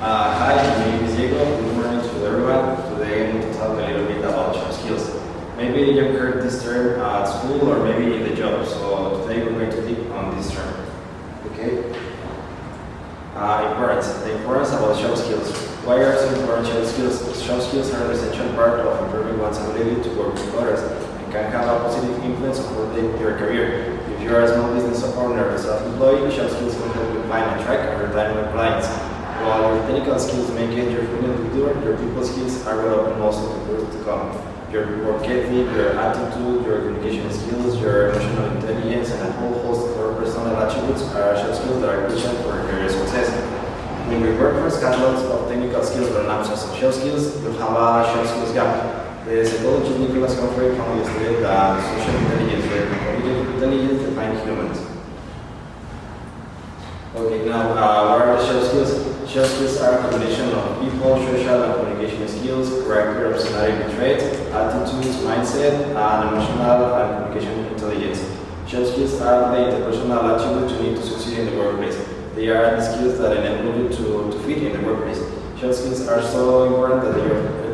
Hi, my name is Diego. Good morning to everyone. Today I'm going to talk a little bit about soft skills. Maybe you've heard this term at school or maybe in the job. So today we're going to dig on this term. Okay. Importance. The importance about soft skills. Why are so important soft skills? Soft skills are an essential part of improving one's ability to work with others and can have a positive influence on your career. If you are a small business owner or self-employed, soft skills can help you find, attract, and retain more clients. While your technical skills may get your foot in the door, your people skills are relevant most of the years to come. Your work ethic, your attitude, your communication skills, your emotional intelligence, and a whole host of other personal attributes are soft skills that are crucial for career success. When we work for catalogs of technical skills but not just of soft skills, we have a soft skills gap. The psychologist Nicholas Humphrey found yesterday that social intelligence and cognitive intelligence define humans. Okay, now what are the soft skills? Soft skills are a combination of people, social and communication skills, character and personality traits, attitudes, mindset, and emotional and communication intelligence. Soft skills are the interpersonal attributes you need to succeed in the workplace. They are the skills that enable you to fit in the workplace. Soft skills are so important that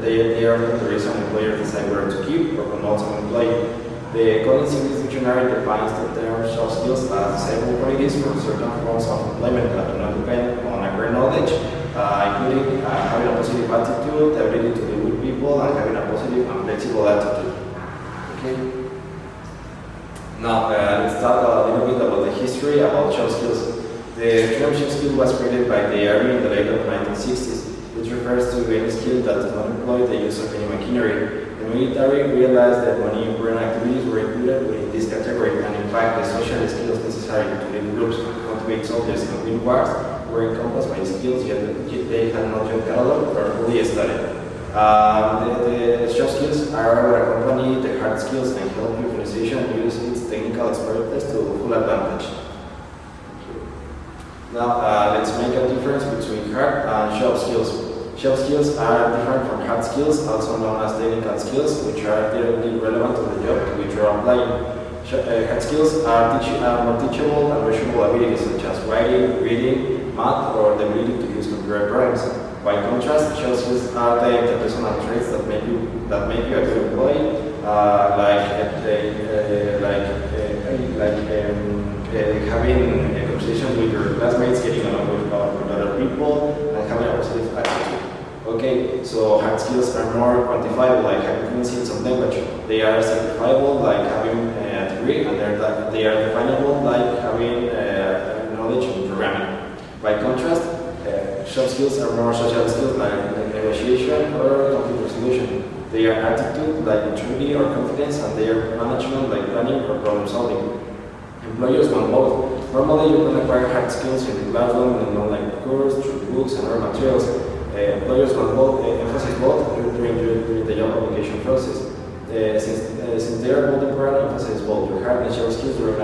they are the reason employers decide whether to keep or promote an employee. The Collins English Dictionary defines the term soft skills as disabled qualities for certain forms of employment that do not depend on acquired knowledge, including having a positive attitude, the ability to deal with people, and having a positive and flexible attitude. Okay. Now, let's talk a little bit about the history about soft skills. The term soft skill was created by the Army in the late of 1960s, which refers to any skill that does not employ the use of any machinery. The military realized that many important activities were included within this category, and in fact, the social skills necessary to lead groups, motivate soldiers, and win wars were encompassed by skills yet they had not yet cataloged or fully studied. The soft skills are what accompany the hard skills and help your organization use its technical expertise to full advantage. Now, let's make a difference between hard and soft skills. Soft skills are different from hard skills, also known as technical skills, which are directly relevant to the job to which you are applying. Hard skills are more teachable and measurable abilities such as writing, reading, math, or the ability to use computer programs. By contrast, soft skills are the interpersonal traits that make you a good employee, having a conversation with your classmates, getting along with other people, and having a positive attitude. Okay, so hard skills are more quantifiable, like having fluency in some language. They are certifiable, like having a degree, and they are definable, like having knowledge in programming. By contrast, soft skills are more social skills, like negotiation or conflict resolution. They are attitude, like maturity or confidence, and they are management, like planning or problem solving. Employers want both. Normally, you can acquire hard skills in the classroom and in online course, through books and other materials. Employers want both, emphasize both during the job application process. Since they are both important, emphasize both your hard and soft skills during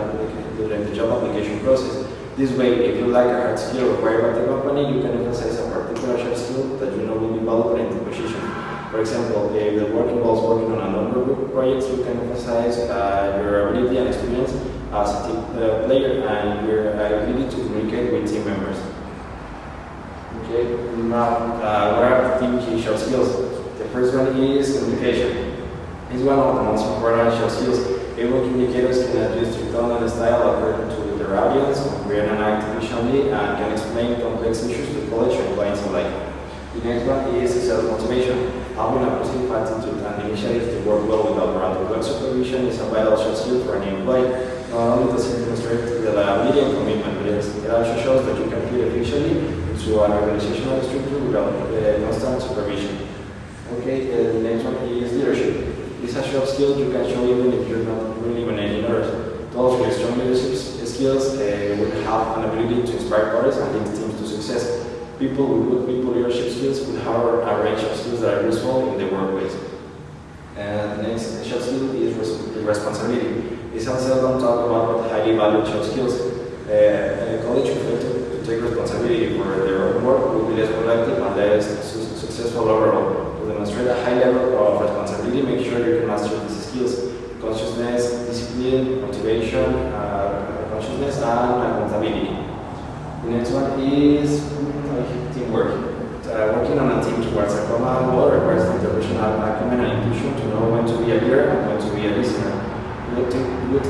the job application process. This way, if you like a hard skill required by the company, you can emphasize a particular soft skill that you know will be valuable in the position. For example, if the work involves working on a number of projects, you can emphasize your ability and experience as a team player and your ability to communicate with team members. Okay, now what are the key soft skills? The first one is communication. It's one of the most important soft skills. Able communicators can adjust their tone and style according to their audience, create and act efficiently, and can explain complex issues to college and clients alike. The next one is self-motivation. Having a positive attitude and initiative to work well without parental work supervision is a vital soft skill for any employee. Not only does it demonstrate reliability and commitment, but it also shows that you can fit efficiently into an organizational structure without constant supervision. Okay, the next one is leadership. It's a soft skill you can show even if you're not really managing others. Those with strong leadership skills will have an ability to inspire others and lead teams to success. People with good people leadership skills will have a range of skills that are useful in the workplace. And the next soft skill is responsibility. It's seldom talked about but highly valued soft skills. College prefer to take responsibility for their own work will be less productive and less successful overall. To demonstrate a high level of responsibility, make sure you can master these skills: consciousness, discipline, motivation, consciousness, and accountability. The next one is teamwork. one role requires interpersonal acumen and intuition to know when to be a leader and when to be a listener. Good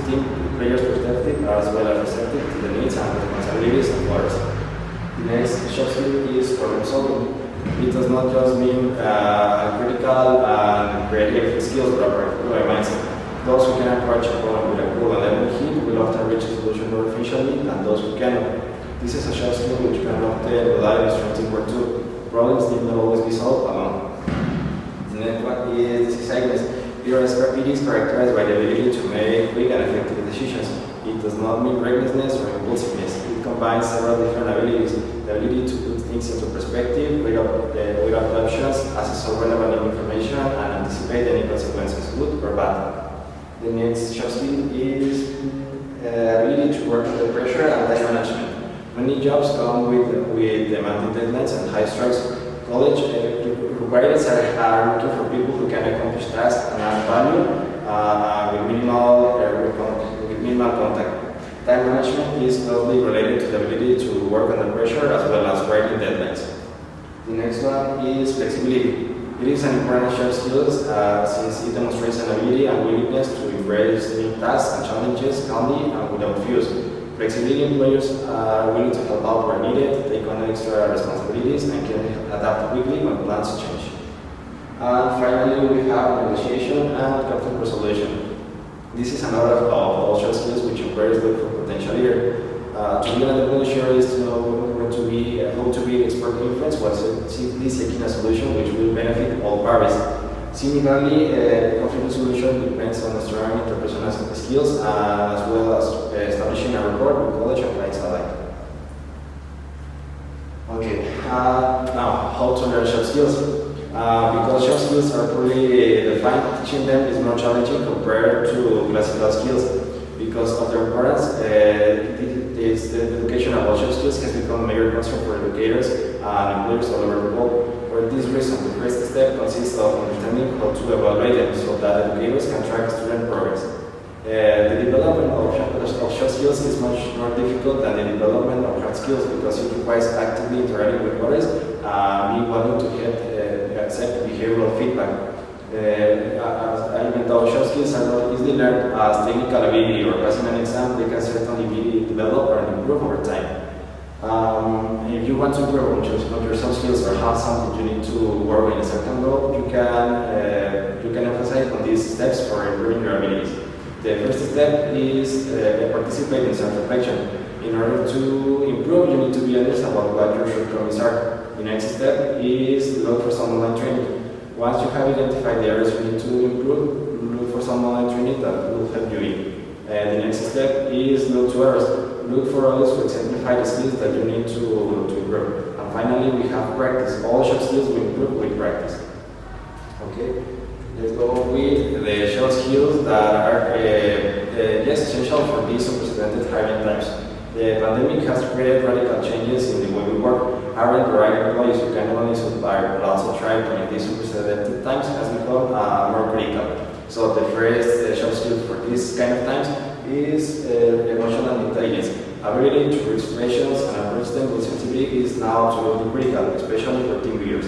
team players perspective as well as receptive to the needs and responsibilities of others. The next soft skill is problem solving. It does not just mean critical and creative skills, but a particular mindset. Those who can approach a problem with a cool and level heat will often reach a solution more efficiently than those who cannot. This is a soft skill which can often rely on strong teamwork too. Problems need not always be solved alone. The next one is decisiveness. It is characterized by the ability to make quick and effective decisions. It does not mean recklessness or impulsiveness. It combines several different abilities. The ability to put things into perspective, weigh up options, assess all relevant information, and anticipate any consequences, good or bad. The next soft skill is ability to work under pressure and time management. Many jobs come with demanding deadlines and high stress. College requirements are looking for people who can accomplish tasks and add value with minimal contact. Time management is closely related to the ability to work under pressure as well as writing deadlines. The next one is flexibility. It is an important soft skill since it demonstrates an ability and willingness to embrace new tasks and challenges calmly and without fears. Flexibility employers are willing to help out where needed, take on extra responsibilities, and can adapt quickly when plans change. And finally, we have negotiation and conflict resolution. This is another of all soft skills which employers look for potential leader. To be an entrepreneur is to know how to be expert influence while simply seeking a solution which will benefit all parties. Similarly, conflict resolution depends on strong interpersonal skills as well as establishing a rapport with college and clients alike. Okay, now how to learn soft skills. Because soft skills are poorly defined, teaching them is more challenging compared to classical skills. Because of their importance, the education about soft skills has become a major concern for educators and employers all over the world. For this reason, the first step consists of understanding how to evaluate them so that educators can track student progress. The development of soft skills is much more difficult than the development of hard skills because it requires actively interacting with others and being willing to accept behavioral feedback. Even though soft skills are not easily learned as technical ability or passing an exam, they can certainly be developed and improved over time. If you want to improve on your soft skills or have something you need to work in a certain role, you can emphasize on these steps for improving your abilities. The first step is participate in self-reflection. In order to improve, you need to be honest about what your shortcomings are. The next step is look for some online training. Once you have identified the areas you need to improve, look for some online training that will help you in. The next step is look to others. Look for others to exemplify the skills that you need to improve. And finally, we have practice. All soft skills will improve with practice. Okay, let's go with the soft skills that are essential for these unprecedented hiring times. The pandemic has created radical changes in the way we work. Hiring the right employees who can not only survive but also thrive during these unprecedented times has become more critical. So the first soft skill for this kind of times is emotional intelligence. Ability to read situations and approach them with sensitivity is now absolutely critical, especially for team leaders.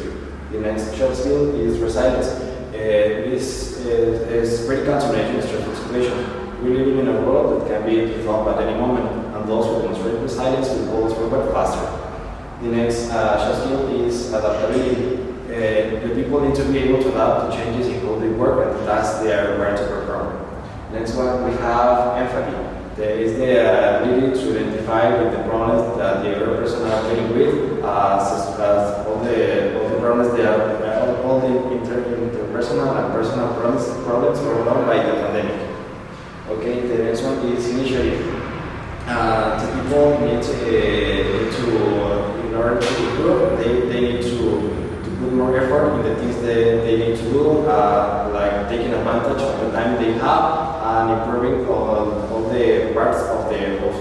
The next soft skill is resilience. This is critical to managing stressful situations. We live in a world that can be disrupted at any moment, and those who demonstrate resilience will always forward faster. The next soft skill is adaptability. The people need to be able to adapt to changes in how they work and the tasks they are required to perform. Next one, we have empathy. There is the ability to identify with the problems that the other person are dealing with, as all the problems they are, all the interpersonal and personal problems brought on by the pandemic. Okay, the next one is initiative. The people need in order to improve, they need to put more effort in the things they need to do, like taking advantage of the time they have and improving all the parts of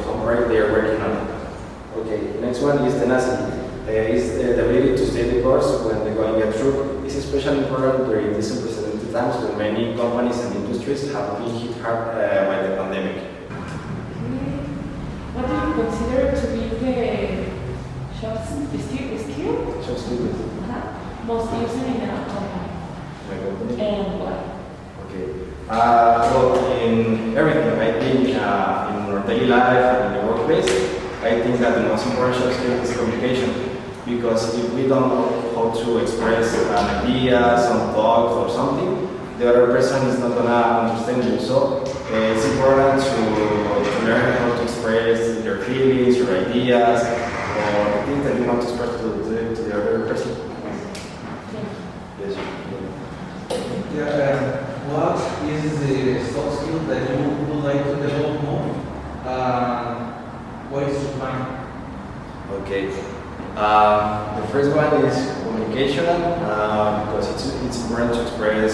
some project they are working on. Okay, next one is tenacity. Is the ability to stay the course when the going gets through. This is especially important during these unprecedented times when many companies and industries have been hit hard by the pandemic. What do you consider to be the soft skill? Soft skill. Most used in company? And why? Okay. Well, in everything, I think in our daily life and in the workplace, I think that the most important soft skill is communication. Because if we don't know how to express an idea, some thoughts or something, the other person is not gonna understand you. So it's important to learn how to express your feelings, your ideas, or the things that you want to express to the other person. Yes. Yeah, what is the soft skill that you would like to develop more? What is your plan? Okay. The first one is communication, because it's important to express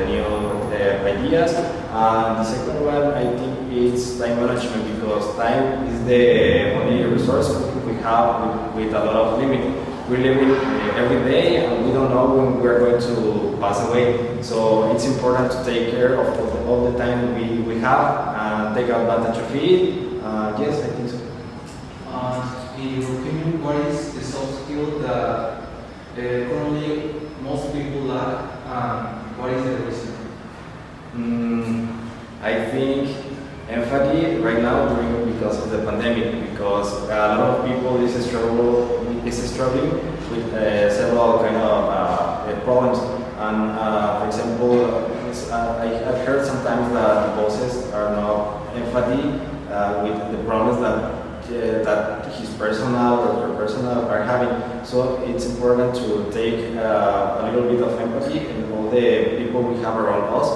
new ideas. The second one, I think, is time management, because time is the only resource we have with a lot of limit. We live every day and we don't know when we're going to pass away. So it's important to take care of all the time we have and take advantage of it. Yes, I think so. In your opinion, what is the soft skill that currently most people lack, and what is the reason? I think empathy right now because of the pandemic, because a lot of people is struggling with several kind of problems. And for example, I've heard sometimes that bosses are not empathy with the problems that his personal or her personal are having. So it's important to take a little bit of empathy in all the people we have around us.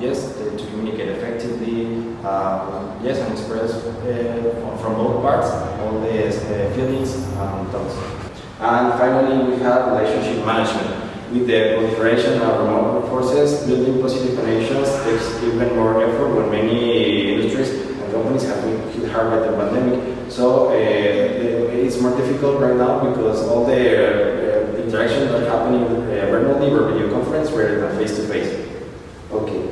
Yes, to communicate effectively. Yes, and express from both parts all the feelings and thoughts. And finally, we have relationship management. With the proliferation of remote workforces, building positive connections takes even more effort when many industries and companies have been hit hard by the pandemic. So it's more difficult right now because all the interactions are happening remotely or video conference rather than face to face. Okay.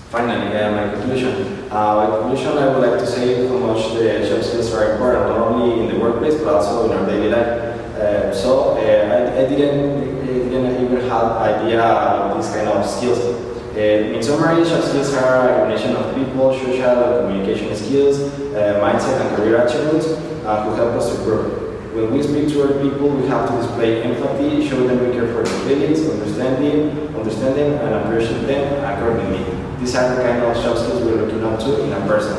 Finally, my conclusion. I would like to say how much the soft skills are important, not only in the workplace but also in our daily life. I didn't even have idea of these kind of skills. In summary, soft skills are a combination of people, social and communication skills, mindset and career attributes who help us to grow. When we speak to other people, we have to display empathy, show them we care for their feelings, understanding and appreciate them accordingly. These are the kind of soft skills we're looking up to in a person.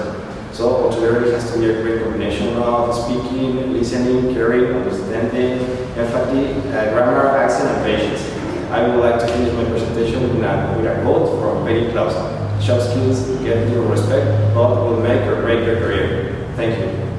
So altogether it has to be a great combination of speaking, listening, caring, understanding, empathy, grammar, accent, and patience. I would like to finish my presentation with a quote from Betty Claus. Soft skills get your respect, but will make or break your career. Thank you.